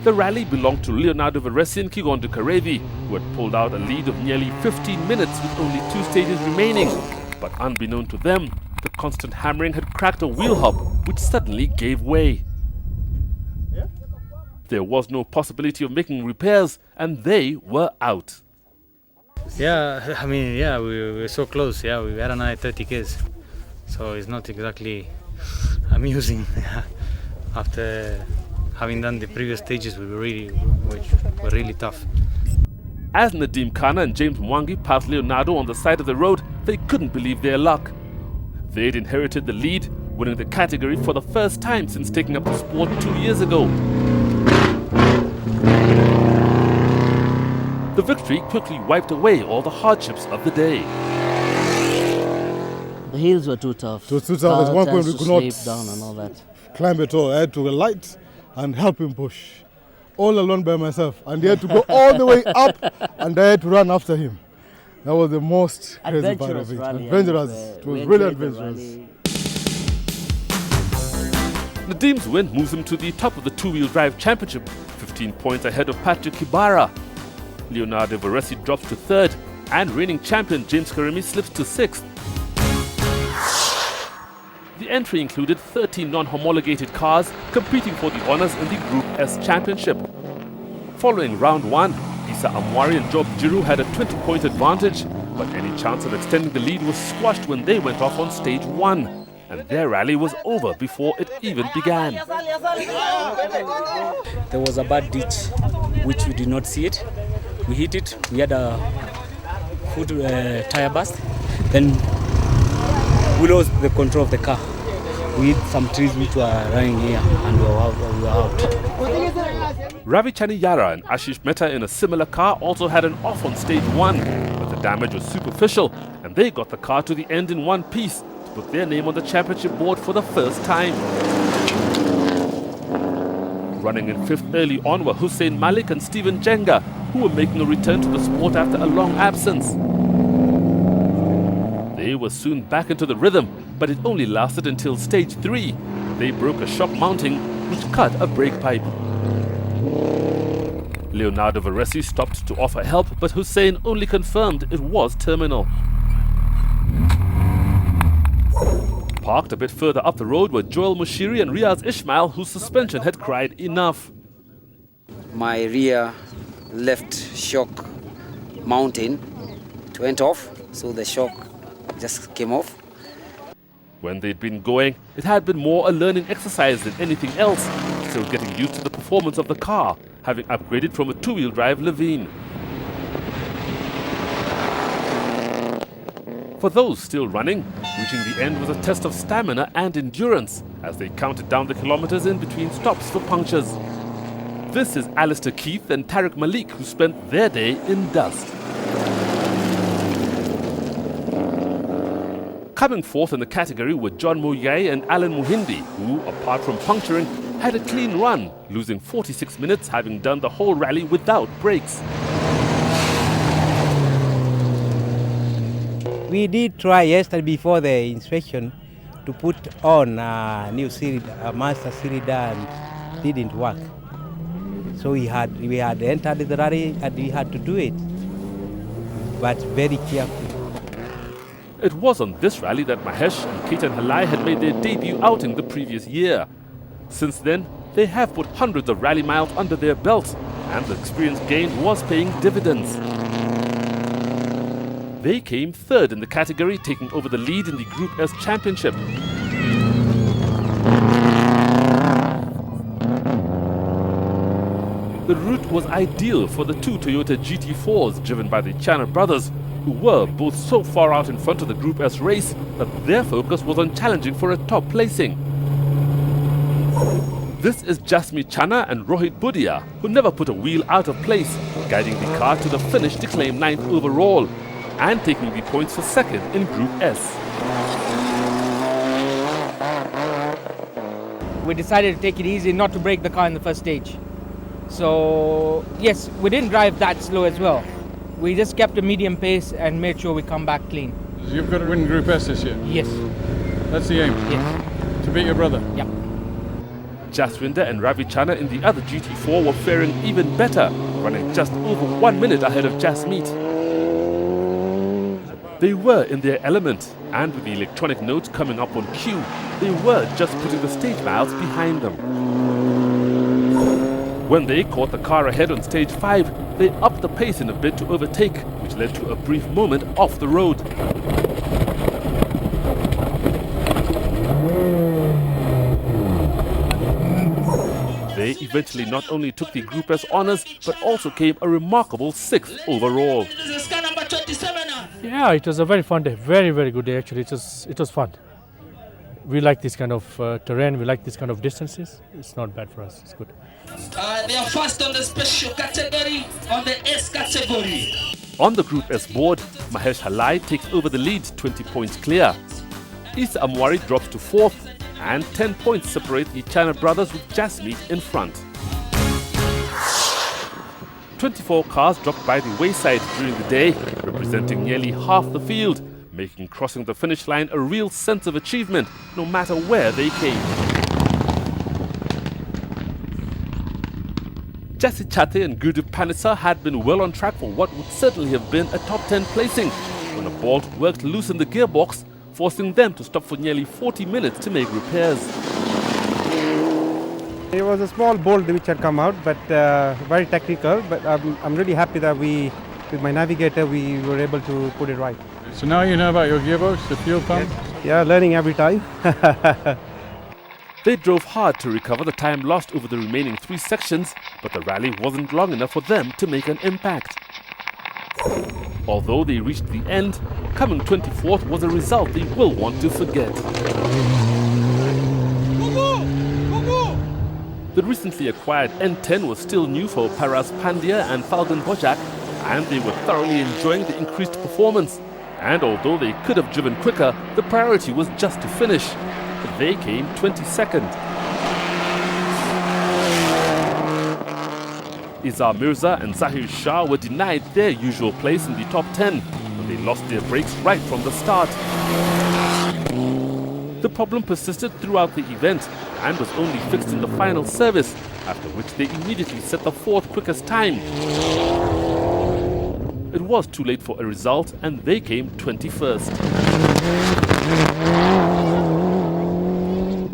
The rally belonged to Leonardo Veresi and Kigondo Karevi, who had pulled out a lead of nearly 15 minutes with only 2 stages remaining. But unbeknown to them, the constant hammering had cracked a wheel hub, which suddenly gave way. There was no possibility of making repairs, and they were out. Yeah, I mean, yeah, we were so close. Yeah, we had another 30 Ks, so it's not exactly amusing. After having done the previous stages, which were really tough. As Nadeem Khanna and James Mwangi passed Leonardo on the side of the road, they couldn't believe their luck. They'd inherited the lead, winning the category for the first time since taking up the sport 2 years ago. The victory quickly wiped away all the hardships of the day. The hills were too tough. It was too tough. At one point we could not down and all that. climb at all. I had to alight and help him push. All alone by myself. And he had to go all the way up and I had to run after him. That was the most crazy part of it. Adventurous. It was really adventurous. Nadeem's win moves him to the top of the two-wheel drive championship, 15 points ahead of Patrick Kibara. Leonardo Veresi drops to 3rd, and reigning champion James Karimi slips to 6th. The entry included 13 non-homologated cars competing for the honours in the Group S Championship. Following round 1, Isa Amwari and Job Jiru had a 20-point advantage, but any chance of extending the lead was squashed when they went off on stage 1, and their rally was over before it even began. There was a bad ditch, which we did not see it. We hit it, we had a foot tire burst, then we lost the control of the car. We hit some trees which were running here and we were out. Ravi Chaniyara and Ashish Mehta in a similar car also had an off on stage 1, but the damage was superficial and they got the car to the end in one piece to put their name on the championship board for the first time. Running in 5th early on were Hussein Malik and Stephen Jenga, who were making a return to the sport after a long absence. They were soon back into the rhythm, but it only lasted until stage 3. They broke a shock mounting which cut a brake pipe. Leonardo Veresi stopped to offer help, but Hussein only confirmed it was terminal. Parked a bit further up the road were Joel Mushiri and Riaz Ismail, whose suspension had cried enough. My rear left shock mounting, it went off, so the shock just came off. When they'd been going, it had been more a learning exercise than anything else, still getting used to the performance of the car, having upgraded from a two-wheel drive Levine. For those still running, reaching the end was a test of stamina and endurance as they counted down the kilometers in between stops for punctures. This is Alistair Keith and Tariq Malik, who spent their day in dust. Coming fourth in the category were John Moyai and Alan Muhindi, who, apart from puncturing, had a clean run, losing 46 minutes, having done the whole rally without brakes. We did try yesterday before the inspection to put on a new master cylinder and didn't work. So we had entered the rally and we had to do it, but very carefully. It was on this rally that Mahesh and Ketan Halai had made their debut outing the previous year. Since then, they have put hundreds of rally miles under their belts, and the experience gained was paying dividends. They came third in the category, taking over the lead in the Group S Championship. The route was ideal for the two Toyota GT4s driven by the Chana brothers, who were both so far out in front of the Group S race that their focus was on challenging for a top placing. This is Jasmi Chana and Rohit Budia, who never put a wheel out of place, guiding the car to the finish to claim 9th overall, and taking the points for 2nd in Group S. We decided to take it easy, not to break the car in the first stage. So yes, we didn't drive that slow as well. We just kept a medium pace and made sure we come back clean. You've got to win Group S this year? Yes. That's the aim? Yes. To beat your brother? Yeah. Jaswinder and Ravichana in the other GT4 were faring even better, running just over 1 minute ahead of Jasmeet. They were in their element, and with the electronic notes coming up on cue, they were just putting the stage miles behind them. When they caught the car ahead on stage 5, they upped the pace in a bid to overtake, which led to a brief moment off the road. They eventually not only took the Group S honours, but also came a remarkable 6th overall. Yeah, it was a very fun day. Very, very good day actually. It was fun. We like this kind of terrain. We like this kind of distances. It's not bad for us. It's good. They are first on the special category, on the S category. On the Group S board, Mahesh Halai takes over the lead, 20 points clear. Isa Amwari drops to 4th, and 10 points separate the China brothers with Jasmeet in front. 24 cars dropped by the wayside during the day, representing nearly half the field, making crossing the finish line a real sense of achievement, no matter where they came. Jesse Chate and Gurdeep Panisa had been well on track for what would certainly have been a top 10 placing, when a bolt worked loose in the gearbox, forcing them to stop for nearly 40 minutes to make repairs. It was a small bolt which had come out, but very technical. But I'm really happy that with my navigator, we were able to put it right. So now you know about your gearbox, the fuel pump? Yeah, learning every time. They drove hard to recover the time lost over the remaining 3 sections, but the rally wasn't long enough for them to make an impact. Although they reached the end, coming 24th was a result they will want to forget. The recently acquired N10 was still new for Paras Pandya and Falgun Bojak, and they were thoroughly enjoying the increased performance. And although they could have driven quicker, the priority was just to finish. They came 22nd. Izar Mirza and Zahir Shah were denied their usual place in the top 10, when they lost their brakes right from the start. The problem persisted throughout the event and was only fixed in the final service, after which they immediately set the 4th quickest time. It was too late for a result, and they came 21st.